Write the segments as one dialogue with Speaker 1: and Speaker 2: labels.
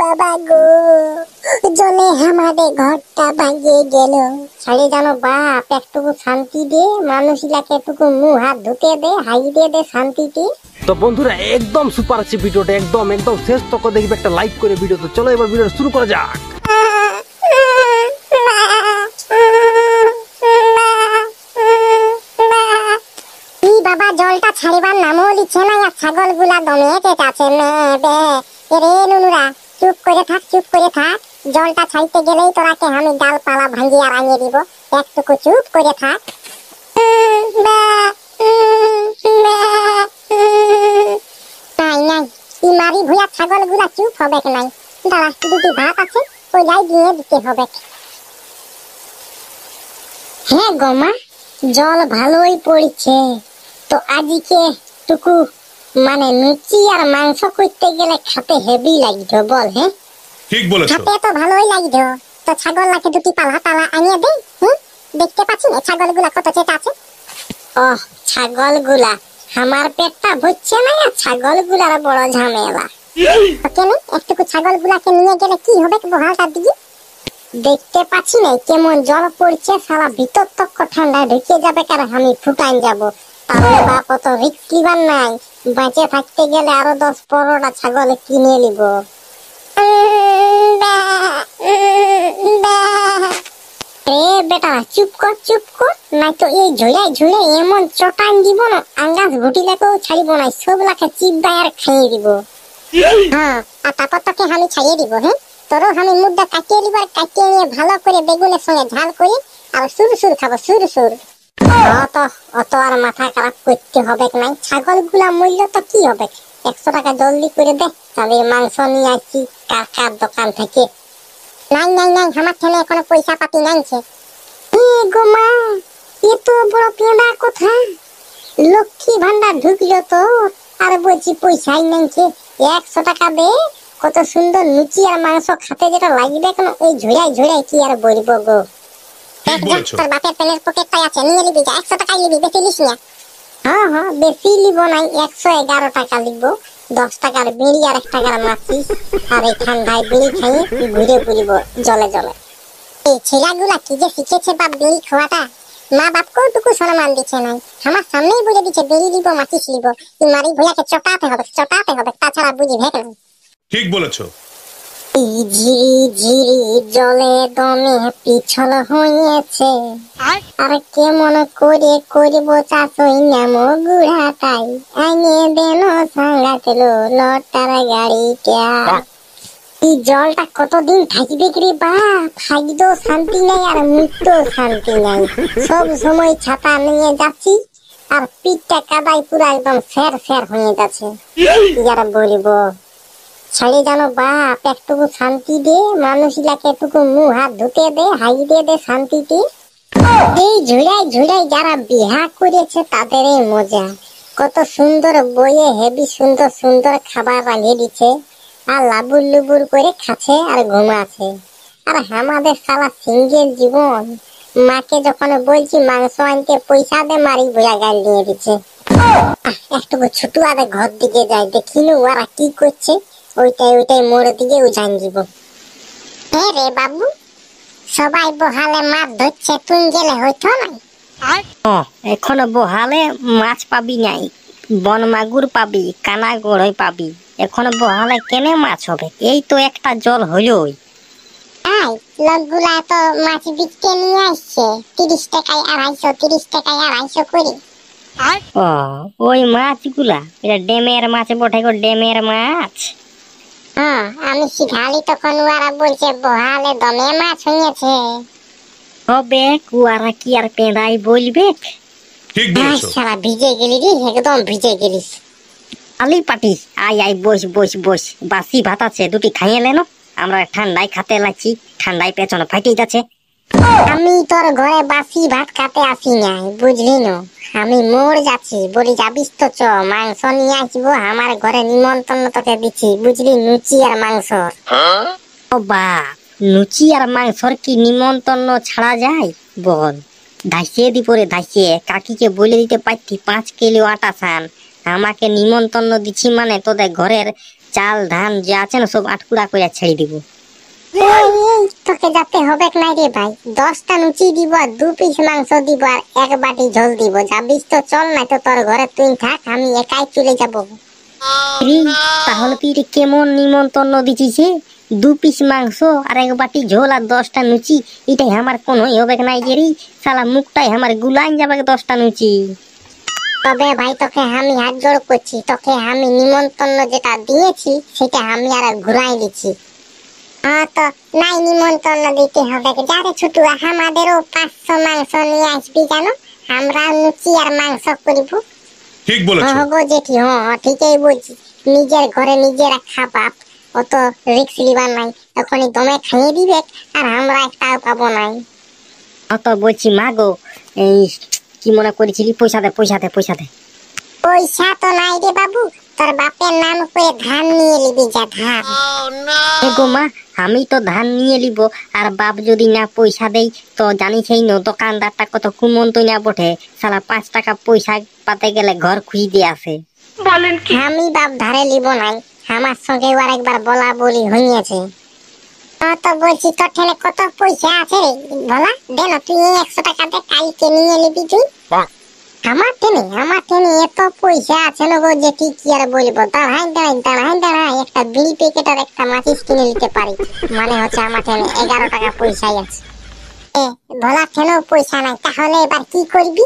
Speaker 1: বাবা গো, জলে আমাদের ঘরটা ভাঙিয়ে গেল। ছাড়ে জানো বাপ, একটুকু শান্তি দে, মানুষগুলাকে একটুকু মুখ হাত ধুতে দে, হাই দিয়ে দে শান্তিতে।
Speaker 2: তো বন্ধুরা একদম সুপার আছে ভিডিওটা, একদম একদম শেষ তক দেখবে, একটা লাইক করে ভিডিও। তো চলো এবার ভিডিওটা শুরু করা যাক।
Speaker 1: বাবা জলটা ছাড়িবার নামও লিখছে না, আর ছাগল গুলা দমে চেঁচাচ্ছে রে। নুনুরা চুপ করে থাক, চুপ করে থাক। জলটা ছাড়তে গেলেই তোরাকে আমি ডালপালা ভাঙিয়ে রাঙিয়ে দিব, একটুকু চুপ করে থাক। নাই নাই, মারি ভুয়া ছাগল গুলা চুপ হবে নাই। দাঁড়া, দুটি ভাত আছে, ওই যাই দিয়ে দিতে হবে। হ্যাঁ গোমা, জল ভালোই পড়ছে, তো আজকে টুকু মানে লুচি আর মাংস করতে গেলে খাতে হেভি লাগতো বল। হ্যাঁ
Speaker 3: ঠিক বলেছো,
Speaker 1: খাতে তো ভালোই লাগতো। তো ছাগল নাকি দুটি পালা পালা আনিয়ে দে। দেখতে পাচ্ছি না ছাগল গুলা কত চেতা আছে। ওহ ছাগল গুলা, আমার পেটটা ভরছে না, আর ছাগল গুলার বড় ঝামেলা। কেন একটুকু ছাগল গুলাকে নিয়ে গেলে কি হবে বহালটার দিকে? দেখতে পাচ্ছি না কেমন জল পড়ছে, সারা ভিতর তক ঠান্ডা ঢুকে যাবে, কারণ আমি ফুটান যাবো। তাহলে বাপ অত রিস্ক লিবার নাই, বেঁচে থাকতে গেলে আরো 10-15টা ছাগল কিনে নিব। বেটা চুপ কর, চুপ কর, নাই তো এই ঝুড়াই ঝুড়ে এমন চটান দিব না, আঙ্গাস ঘুটিলাকেও ছাড়িব না, সবলাকে চিপবাই আর খাইয়ে দিব। হ্যাঁ, আর তারপর তোকে আমি ছাইয়ে দিব। হ্যাঁ তোরও আমি মুদ্রা কাটিয়ে দিব, আর কাটিয়ে নিয়ে ভালো করে বেগুনের সঙ্গে ঝাল করি আর সুর সুর খাবো, সুর সুর। অত আর মাথা খারাপ করতে হবে নাই। ছাগল গুলা মূল্য তো কি হবে, 100 টাকা জলদি করে দে, তাদের মাংস নিয়ে আসছি কাকার দোকান থেকে। নাই নাই নাই, আমার ঠেলে এখনো পয়সা পাতি নাইছে। গো মা, এত বড় পেঁদা কোথা, লক্ষ্মী ভান্ডার ঢুকলো তো, আর বলছি পয়সাই নাইছে। 100 টাকা দে, কত সুন্দর লুচি আর মাংস খাতে যেটা লাগবে কেন, ওই ঝুড়াই ঝুড়াই কি আর বলবো গো। তোর বাপের পেনের পকেটটাই আছে, নিয়ে নিবি যা, 100 টাকাই নিবি, বেশি লিস না। হ্যাঁ বেশি লিব নাই, 111 টাকা লিখবো। 10 টাকার বিড়ি আর 1 টাকার মাছি, আর এই ঠান্ডায় বিড়ি খাইয়ে ঘুরে পুরিব জলে জলে। এই ছেলেগুলা কি যে শিখেছে বাপ বিড়ি খাওয়াটা, মা বাপকেও টুকু সম্মান দিচ্ছে নাই। আমার সামনেই বুঝে দিচ্ছে বিড়ি লিব, মাচিস লিব, মারি ভুলাকে চটাতে হবে, চটাতে হবে, তাছাড়া বুঝি ভেক নাই।
Speaker 3: ঠিক বলেছো।
Speaker 1: ঝিরি ঝিরি জলে দমে পিছল হয়েছে, আর কেমন করে করবো চাষই নামো গুড়াটাই, আইনে দেন সাঙ্গাতেলো লটার গাড়িটা। এই জলটা কতদিন থাকবে রে বাপ, থাকতেও শান্তি নাই আর মুক্তও শান্তি নাই। সব সময় ছাতা নিয়ে যাচ্ছি, আর পিঠটা কাদায় পুরো একদম ফের ফের হয়ে যাচ্ছে। যারা বলবো ছাড়ে জানো বাপ, একটুকু শান্তি দে, মানুষগুলাকে একটুকু মুখ হাত ধুতে দে, হাই দিয়ে দে শান্তিতে। এই ঝুড়াই ঝুড়াই যারা বিহা করেছে তাদের এই মজা, কত সুন্দর বইয়ে হেবি সুন্দর সুন্দর খাবার রাঁধিয়ে দিচ্ছে, আর লাবুর লুবুর করে খাচ্ছে আর ঘুমাচ্ছে। আর আমাদের সারা সিঙ্গেল জীবন, মাকে যখন বলছি মাংস আনতে পয়সা দে, মারি ভুয়া গাল নিয়ে দিচ্ছে। একটুকু ছুটু আরে ঘর দিকে যাই, দেখিনু ওরা কি করছে, ওইটাই মোড় দিকে উজান দিব। রে বাবু, সবাই বহালে মাছ ধরছে, তুই গেলে হইতো না?
Speaker 4: এখনো বহালে মাছ পাবি নাই, বন মাগুর পাবি, কানা গড়ই পাবি, এখনো বহালে কেনে মাছ হবে? এই তো একটা জল হইলই।
Speaker 1: লোকগুলা তো মাছ বিকতে নিয়ে আসছে 30 টাকায় 250, 30 টাকায় 250 করে।
Speaker 4: ওই মাছগুলা এটা ডেমের মাছ বটে গো, ডেমের মাছ।
Speaker 1: আমি শিখালি তখন ওরা বলছে বহালে দমে মাছ হয়েছে।
Speaker 4: হবে কুয়ারা কি আর পেঁদাই বলবে?
Speaker 3: ঠিক বলেছো।
Speaker 1: সারা ভিজে গেলি রে, একদম ভিজে গেলিস।
Speaker 4: আলি পাটি, আই বস বস বস, বাসি ভাত আছে দুটি খাইয়ে লেনো, আমরা ঠান্ডায় খাতে লাগছি, ঠান্ডায় পেছনে ফাটে যাচ্ছে।
Speaker 1: আমি তোর ঘরে বাসি ভাত খাতে আসি নাই, বুঝলি না, আমি মোড় যাচ্ছি, বলি যাবিস তো চ, মাংস নিয়ে আসবো, আমার ঘরে নিমন্ত্রণ তোকে দিচ্ছি, বুঝলি, লুচি আর মাংস।
Speaker 4: ও বাপ, লুচি আর মাংসর কি নিমন্ত্রণ ছাড়া যায় বল? ধাইসিয়ে দি পরে ধাইসিয়ে, কাকিকে বলে দিতে পারতি 5 কিলো আটা সান, আমাকে নিমন্ত্রণ দিচ্ছি মানে তোদের ঘরের চাল ধান যে আছে না সব আটকুড়া করে ছেড়ে দিব।
Speaker 1: এই তোকে যাতে হবে নাই রে ভাই, 10টা লুচি দিব আর 2 পিস মাংস দিব আর 1 বাটি ঝোল দিব। যাবিস তো চল, নাই তো তোর ঘরে তুই থাক, আমি একাই চলে যাব।
Speaker 4: তাহলে তুই এটা কেমন নিমন্ত্রণ দিছিস? 2 পিস মাংস আর 1 বাটি ঝোল আর 10টা লুচি, এটাই আমার কোনোই হবে নাই যে রে। শালা মুখটাই আমার গুলান যাবে 10টা লুচি।
Speaker 1: তবে ভাই তোকে আমি হাত জোড় করছি, তোকে আমি নিমন্ত্রণ যেটা দিয়েছি সেটা আমি আর ঘুরাই দিচ্ছি। তো নাই নিমন্ত্রণ দিতে হবে, যারে ছুটু আমাদেরও 500 মাংস নিয়ে আসবি জানো, আমরা লুচি আর মাংস করব।
Speaker 3: ঠিক বলেছো।
Speaker 1: গো জেঠি, ঠিকই বলছি, নিজের ঘরে নিজেরা খাবা, অত রিস্ক লিবার নাই, এখনই দমে খাইয়ে দিবে আর আমরা একটাও পাবো নাই।
Speaker 4: অত বলছি মা গো, এই কি মনে করেছিলি? পয়সা দে পয়সা দে পয়সা দে।
Speaker 1: পয়সা তো নাই রে বাবু, তোর বাপের নাম করে ধান নিয়ে নিবি, যা ধান।
Speaker 4: গো মা, আমি তো ধান নিয়ে নিব, আর বাপ যদি না পয়সা দেই তো জানিসই না দোকানদারটা কত কুমন্ত না বটে। শালা 5 টাকা পয়সা পাতে গেলে ঘর খুঁজে দিয়ে আসে।
Speaker 1: আমি বাপ ধারে লিব নাই, আমার সঙ্গে আর একবার বলা বলি হইয়াছে। তো বলছি তোর ঠেলে কত পয়সা আছে রে বলা, দে না তুই 100 টাকা দে, কালকে নিয়ে নিবি তুই। আমার টেনে এত পয়সা আছে না গো যে কি আর বলবো। দাঁড়াই একটা বিড়ি প্যাকেটের একটা মাচিস কিনে নিতে পারি, মানে হচ্ছে আমার টেনে 11 টাকা পয়সাই আছে। ভোলা ঠেলেও পয়সা নাই, তাহলে এবার কি করবি?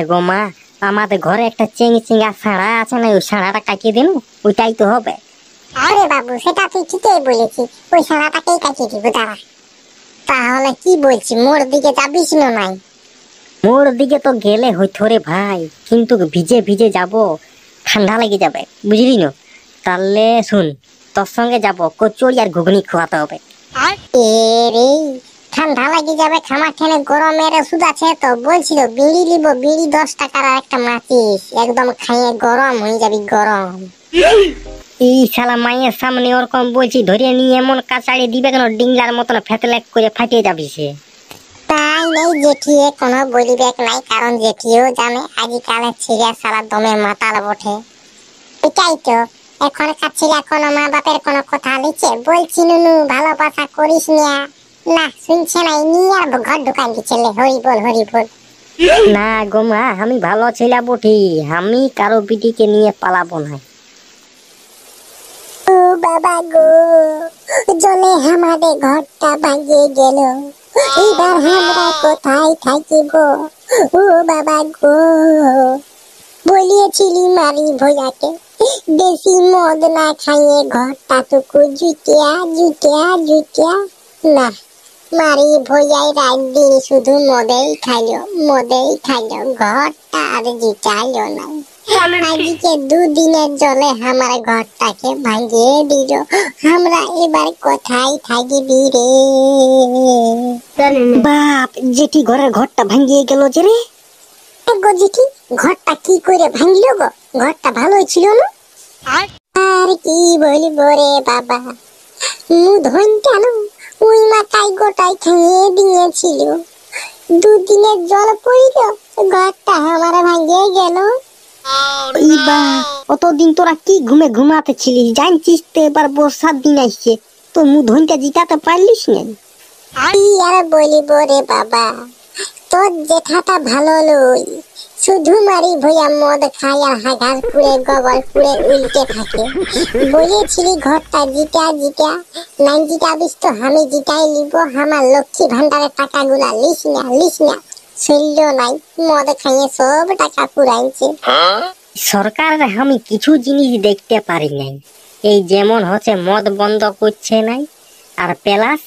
Speaker 4: গো মা, আমাদের ঘরে একটা চিঙ্গা ছাড়া আছে না, ওই ছাড়াটা কাটিয়ে দিন, ওইটাই তো হবে।
Speaker 1: আরে বাবু, সেটা তুই ঠিকই বলেছিস, ওই সারাটাকেই কাটিয়ে দিব। দাঁড়া, তাহলে কি বলছি, মোর দিকে যাবিস না? নাই,
Speaker 4: মোর দিকে তো গেলে হইতো রে ভাই, কিন্তু ভিজে ভিজে যাব, ঠান্ডা লেগে যাবে, বুঝলি না? তাহলে শুন, তোর সঙ্গে যাব, কচুরি আর ঘুগনি খাওয়াতে হবে।
Speaker 1: রে ঠান্ডা লাগি যাবে, খামার ঠেলে গরমের ওষুধ আছে তো, বলছিল বিড়ি লিব, বিড়ি 10 টাকার আর একটা মাচিস, একদম খাইয়ে গরম হয়ে যাবি, গরম।
Speaker 4: এই শালা মায়ের সামনে ওরকম বলছি, ধরে নিয়ে এমন কাছাড়ি দিবে কেন, ডিংলার মতন ফেতলেক করে ফাটিয়ে যাবি সে।
Speaker 1: তাই নেই জেঠিয়ে কোনো বলিবেক নাই, কারণ জেঠিও জানে আজকালে ছিঁড়া সারা দমে মাতাল বটে। এটাই তো, এখনকার ছিঁড়া কোনো মা বাপের কোনো কথা লিখে বলছি নুনু ভালোবাসা করিস না শুনছে নাই, নিয়ে আর ঘর ঢুকাই দিচ্ছে। হরি বল হরি বল।
Speaker 4: না গো মা, আমি ভালো ছিলা বটি, আমি কারো বিটিকে নিয়ে পালাবো না।
Speaker 1: ও বাবা গো, জলে আমাদের ঘরটা ভাঙিয়ে গেল, এবার আমরা কোথায় থাকিব? ও বাবা গো, বলিয়েছিলি মারি ভোজাকে বেশি মদ না খাইয়ে ঘরটা টুকু জুটিয়া না, মারি ভোজাই রাত দিন শুধু মদেই খাইলো, ঘরটা আর জিটাইলো না। আজকে 2 দিনের জলে আমার ঘরটাকে ভাঙিয়ে দিল, আমরা এবার কোথায় থাকিবি রে?
Speaker 4: বাপ, জেঠি ঘরের ঘরটা ভাঙিয়ে গেল যে রে।
Speaker 1: গো জেঠি, ঘরটা কি করে ভাঙলো গো? ঘরটা ভালোই ছিল না। আর কি বলবো রে বাবা, মুধন কেন ওই মাথায় গোটাই খাইয়ে দিয়েছিল, 2 দিনের জল পড়িল, ঘরটা আমার ভাঙিয়ে গেল।
Speaker 4: অতদিন তোরা কি ঘুমাতে ছিলিস? জানছিস তো এবার বর্ষার দিন আসছে, তো মুধনটা জিতাতে পারলিস না।
Speaker 1: কি আর বলিব রে বাবা, তোর জেঠাটা ভালো লই, শুধু মারি ভইয়া মদ খায় আর হাগার পুড়ে গোবর পুড়ে উল্টে থাকে। বলেছিলি ঘরটা জিটা নাই জিটাবিস তো আমি জিটাই লিব, আমার লক্ষ্মী ভান্ডারের টাকাগুলা লিস না শৈল্য নাই, মদ খাইয়ে সব টাকা পুরাইছে।
Speaker 4: সরকারের আমি কিছু জিনিস দেখতে পারি নাই, এই যেমন হচ্ছে মদ বন্ধ করছে নাই, আর প্লাস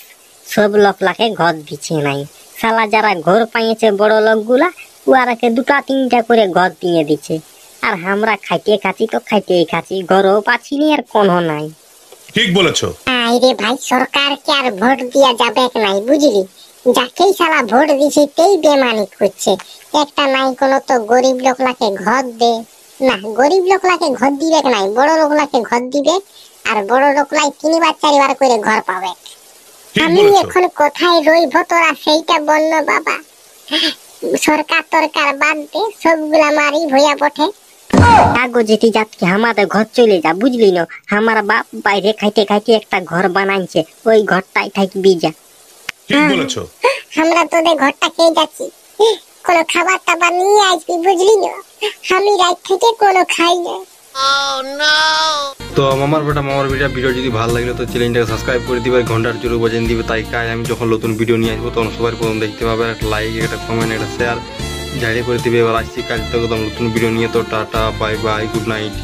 Speaker 4: সব লোকলাকে ঘর দিচ্ছে নাই। শালা যারা ঘর পাইছে বড় লোকগুলা, ওরাকে 2-3টা করে ঘর দিয়ে দিচ্ছে, আর আমরা খাইতে খাচ্ছি, ঘরও পাচ্ছিনি আর কোনো নাই।
Speaker 3: ঠিক বলেছো।
Speaker 1: আরে ভাই, সরকারকে আর ভোট দিয়া যাবে নাই, বুঝলি? যাকেই শালা ভোট দিছে তেই বেমানি করছে, একটা নাই কোনো তো গরিব লোকলাকে ঘর দে না। গরিব লোকলাকে ঘর দিবে নাই, বড় লোকলাকে ঘর দিবে, আর বড় লোকলাই 3-4 করে ঘর পাবে। আমি এখন কোথায় রইব তোরা সেইটা বলল বাবা। সরকার তরকার বাদ দে, সবগুলা মারি ভইয়া বটে।
Speaker 4: আগো যেতে যাতকে আমাদের ঘর চলে যা, বুঝলি না? আমার বাপ বাইরে খাইতে খাইতে একটা ঘর বানাইছে, ওই ঘরটাই থাকবি যা।
Speaker 3: ঠিক বলেছো।
Speaker 1: আমরা তোদের ঘরটা খেয়ে যাচ্ছি, কোনো খাবার টাবার নিয়ে আসবি, বুঝলি না? আমি রাত থেকে কোনো খাই না।
Speaker 2: তো মামার বেটা ভিডিও যদি ভালো লাগলে তো চ্যানেলটাকে সাবস্ক্রাইব করে দিবে, ঘন্টার জোরে বাজান দিবে, তাই কাজ আমি যখন নতুন ভিডিও নিয়ে আসবো তখন সবার প্রথম দেখতে পাবে। একটা লাইক, একটা কমেন্ট, একটা শেয়ার ঝাড়িয়ে করে দিবে। এবার আসছি কাল থেকে নতুন ভিডিও নিয়ে। তো tata, bye bye, good night.